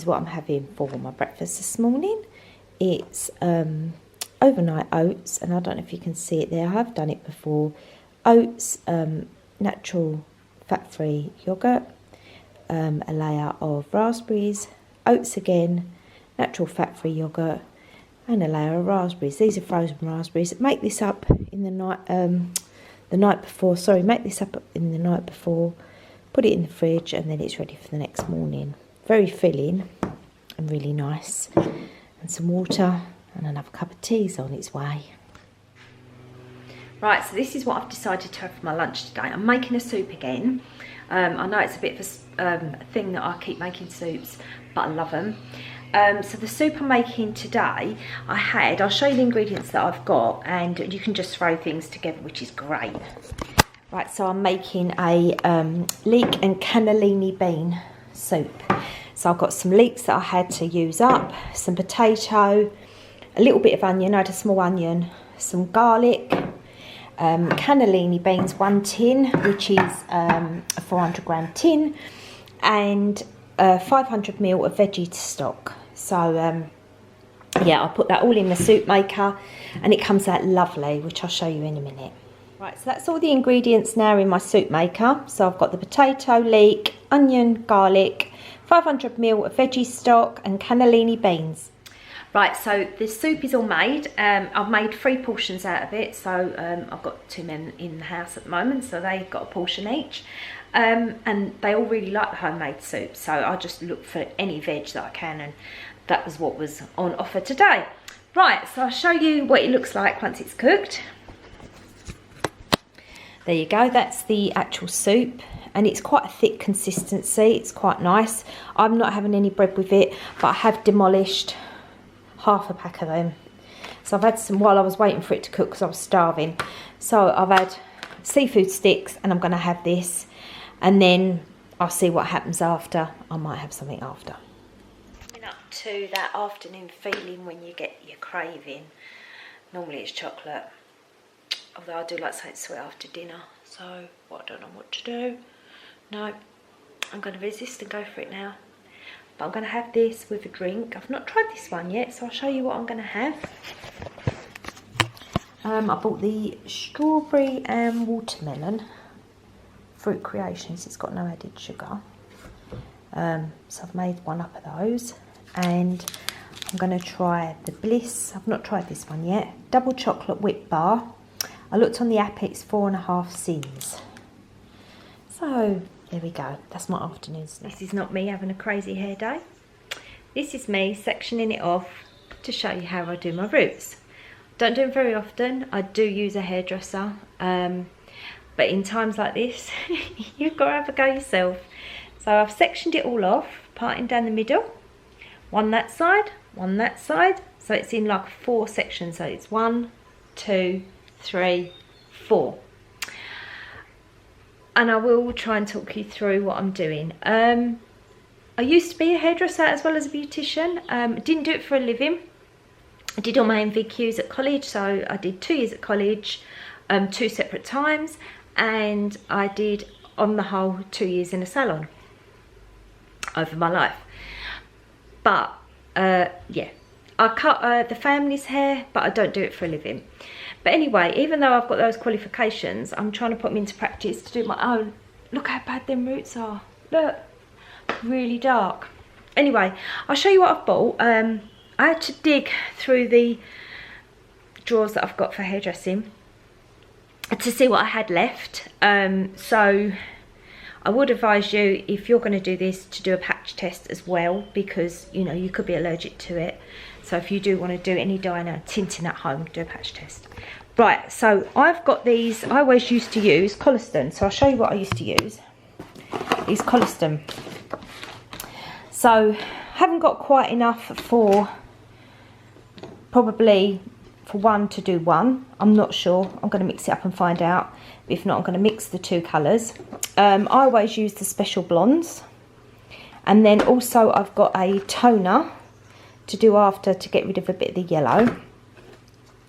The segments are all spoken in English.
is what I'm having for my breakfast this morning. It's overnight oats, and I don't know if you can see it there. I have done it before. Oats, natural fat-free yogurt, a layer of raspberries, oats again, natural fat-free yogurt, and a layer of raspberries. These are frozen raspberries. Make this up in the night before. Sorry, make this up in the night before. Put it in the fridge, and then it's ready for the next morning. Very filling and really nice. And some water and another cup of tea's on its way. Right, so this is what I've decided to have for my lunch today. I'm making a soup again. I know it's a bit of a thing that I keep making soups, but I love them. So the soup I'm making today, I'll show you the ingredients that I've got, and you can just throw things together, which is great. Right, so I'm making a leek and cannellini bean soup. So I've got some leeks that I had to use up, some potato, a little bit of onion, I had a small onion, some garlic, cannellini beans, 1 tin, which is a 400 gram tin, and 500 ml of veggie stock. So yeah, I'll put that all in the soup maker, and it comes out lovely, which I'll show you in a minute. Right, so that's all the ingredients now in my soup maker. So I've got the potato, leek, onion, garlic, 500 ml of veggie stock, and cannellini beans. Right, so the soup is all made. I've made 3 portions out of it. So I've got 2 men in the house at the moment, so they've got a portion each. And they all really like the homemade soup, so I just look for any veg that I can, and that was what was on offer today. Right, so I'll show you what it looks like once it's cooked. There you go, that's the actual soup, and it's quite a thick consistency. It's quite nice. I'm not having any bread with it, but I have demolished half a pack of them. So I've had some while I was waiting for it to cook because I was starving. So I've had seafood sticks, and I'm going to have this, and then I'll see what happens after. I might have something after. Coming up to that afternoon feeling when you get your craving. Normally it's chocolate, although I do like something sweet after dinner, so I don't know what to do. No, I'm going to resist and go for it now. But I'm going to have this with a drink. I've not tried this one yet, so I'll show you what I'm going to have. I bought the strawberry and watermelon Fruit Creations. It's got no added sugar. So I've made one up of those. And I'm going to try the Bliss. I've not tried this one yet. Double chocolate whip bar. I looked on the app, it's 4.5 cents. So there we go, that's my afternoon snack. This is not me having a crazy hair day. This is me sectioning it off to show you how I do my roots. Don't do them very often. I do use a hairdresser, but in times like this, you've got to have a go yourself. So I've sectioned it all off, parting down the middle. One that side, one that side. So it's in like 4 sections. So it's 1, 2, 3, 4. And I will try and talk you through what I'm doing. I used to be a hairdresser as well as a beautician. Didn't do it for a living. I did all my MVQs at college, so I did 2 years at college, 2 separate times, and I did on the whole 2 years in a salon over my life. But yeah, I cut the family's hair, but I don't do it for a living. But anyway, even though I've got those qualifications, I'm trying to put them into practice to do my own. Look how bad them roots are. Look, really dark. Anyway, I'll show you what I've bought. I had to dig through the drawers that I've got for hairdressing to see what I had left. So I would advise you, if you're going to do this, to do a patch test as well, because you know you could be allergic to it. So if you do want to do any dyeing or tinting at home, do a patch test. Right, so I've got these. I always used to use Colliston, so I'll show you what I used to use. These Colliston. So haven't got quite enough for probably for one to do one. I'm not sure. I'm going to mix it up and find out. But if not, I'm going to mix the 2 colours. I always use the Special Blondes. And then also I've got a toner to do after to get rid of a bit of the yellow.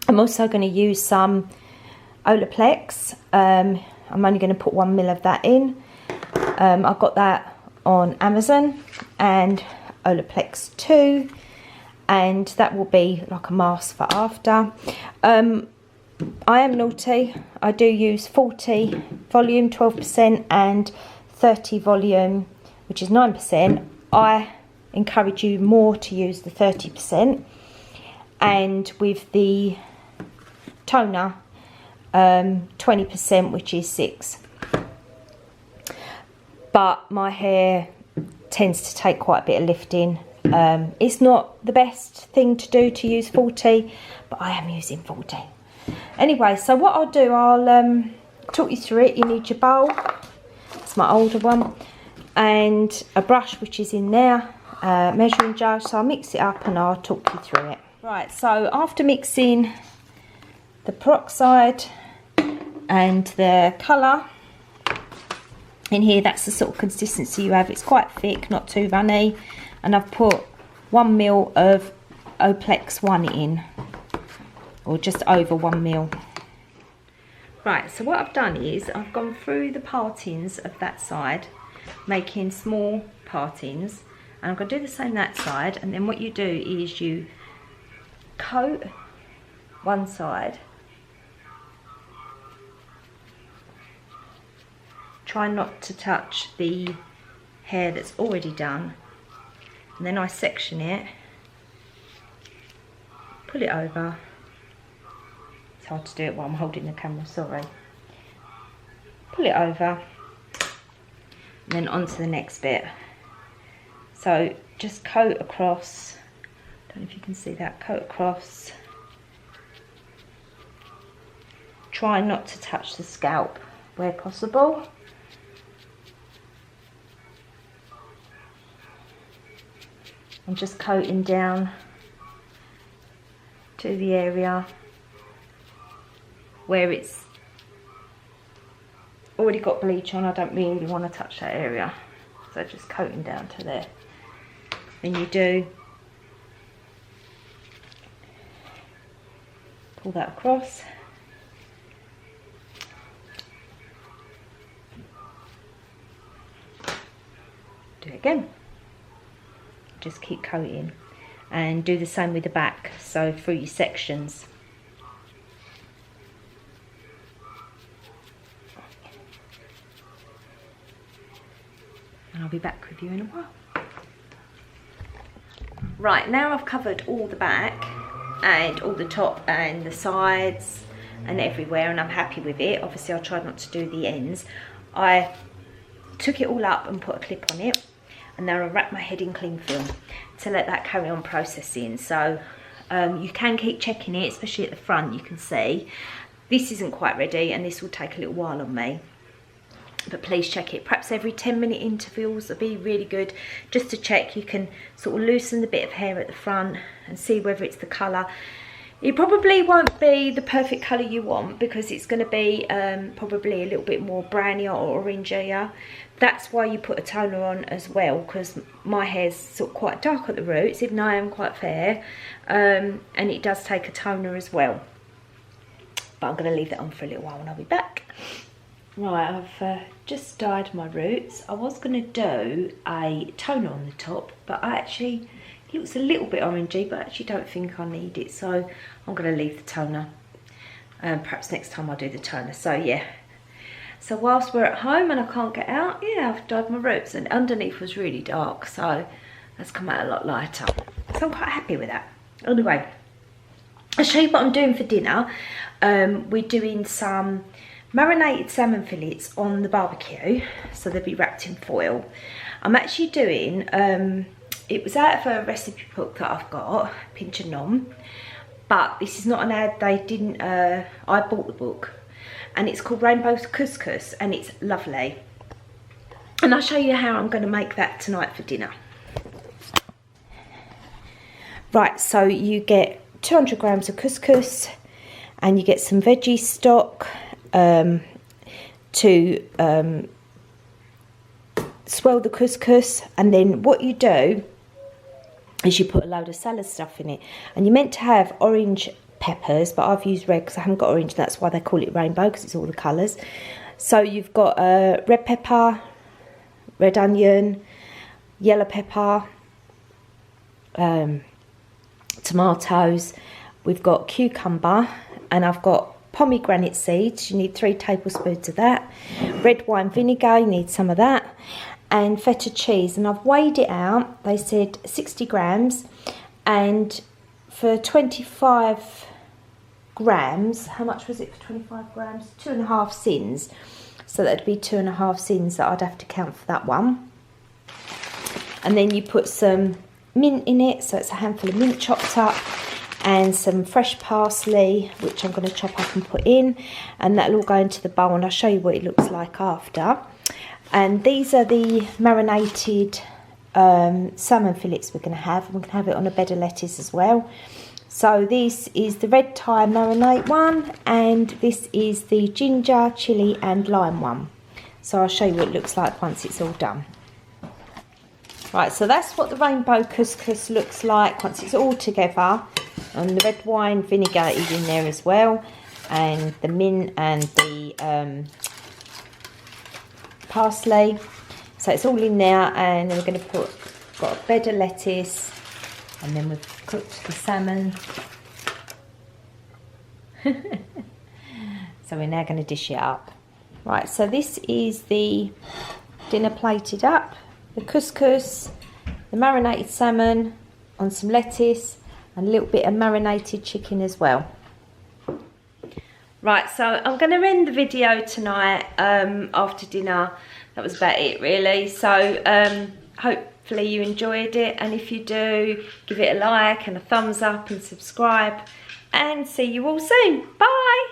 I'm also going to use some Olaplex. I'm only going to put 1 ml of that in. I got that on Amazon, and Olaplex 2, and that will be like a mask for after. I am naughty. I do use 40 volume, 12%, and 30 volume, which is 9%. I encourage you more to use the 30%. And with the toner, 20%, which is 6. But my hair tends to take quite a bit of lifting. It's not the best thing to do to use 40, but I am using 40. Anyway, so what I'll do, I'll talk you through it. You need your bowl, it's my older one, and a brush which is in there, measuring jar. So I'll mix it up and I'll talk you through it. Right, so after mixing the peroxide and the colour in here, that's the sort of consistency you have. It's quite thick, not too runny, and I've put 1 ml of Olaplex 1 in, or just over 1 ml. Right, so what I've done is I've gone through the partings of that side, making small partings, and I'm going to do the same that side. And then what you do is you coat one side, try not to touch the hair that's already done, and then I section it, pull it over. It's hard to do it while I'm holding the camera, sorry. Pull it over, and then onto the next bit. So just coat across, don't know if you can see that, coat across. Try not to touch the scalp where possible. I'm just coating down to the area where it's already got bleach on. I don't really want to touch that area, so just coating down to there. Then you do pull that across, do it again, just keep coating, and do the same with the back, so through your sections. And I'll be back with you in a while. Right, now I've covered all the back and all the top and the sides and everywhere, and I'm happy with it. Obviously I tried not to do the ends. I took it all up and put a clip on it, and then I wrap my head in cling film to let that carry on processing. So you can keep checking it, especially at the front. You can see this isn't quite ready, and this will take a little while on me, but please check it. Perhaps every 10-minute intervals would be really good, just to check. You can sort of loosen the bit of hair at the front and see whether it's the colour. It probably won't be the perfect colour you want, because it's going to be probably a little bit more brownier or orangier. That's why you put a toner on as well, because my hair's sort of quite dark at the roots, even though I am quite fair, and it does take a toner as well. But I'm going to leave that on for a little while and I'll be back. Right, I've just dyed my roots. I was going to do a toner on the top, but it was a little bit orangey, but I actually don't think I need it, so I'm going to leave the toner. Perhaps next time I'll do the toner. So yeah, so whilst we're at home and I can't get out, yeah, I've dyed my roots, and underneath was really dark, so that's come out a lot lighter. So I'm quite happy with that. Anyway, I'll show you what I'm doing for dinner. We're doing some marinated salmon fillets on the barbecue, so they'll be wrapped in foil. I'm actually doing, it was out of a recipe book that I've got, Pinch and Nom, but this is not an ad, they didn't, I bought the book, and it's called Rainbow Couscous, and it's lovely. And I'll show you how I'm going to make that tonight for dinner. Right, so you get 200 grams of couscous, and you get some veggie stock, to swell the couscous. And then what you do is you put a load of salad stuff in it, and you're meant to have orange peppers, but I've used red because I haven't got orange, and that's why they call it rainbow, because it's all the colours. So you've got red pepper, red onion, yellow pepper, tomatoes, we've got cucumber, and I've got pomegranate seeds. You need 3 tablespoons of that. Red wine vinegar, you need some of that. And feta cheese, and I've weighed it out. They said 60 grams, and for 25 grams, how much was it for 25 grams? 2.5 sins. So that'd be 2.5 sins that I'd have to count for that one. And then you put some mint in it, so it's a handful of mint chopped up, and some fresh parsley, which I'm going to chop up and put in, and that'll all go into the bowl, and I'll show you what it looks like after. And these are the marinated salmon fillets we're going to have. We're going to have it on a bed of lettuce as well. So this is the red Thai marinade one, and this is the ginger, chilli and lime one. So I'll show you what it looks like once it's all done. Right, so that's what the rainbow couscous looks like once it's all together. And the red wine vinegar is in there as well, and the mint and the parsley. So it's all in there, and then we're going to got a bed of lettuce, and then we've cooked the salmon. So we're now going to dish it up. Right, so this is the dinner plated up. The couscous, the marinated salmon on some lettuce, and a little bit of marinated chicken as well. Right, so I'm going to end the video tonight after dinner. That was about it really. So hopefully you enjoyed it, and if you do, give it a like and a thumbs up and subscribe, and see you all soon. Bye.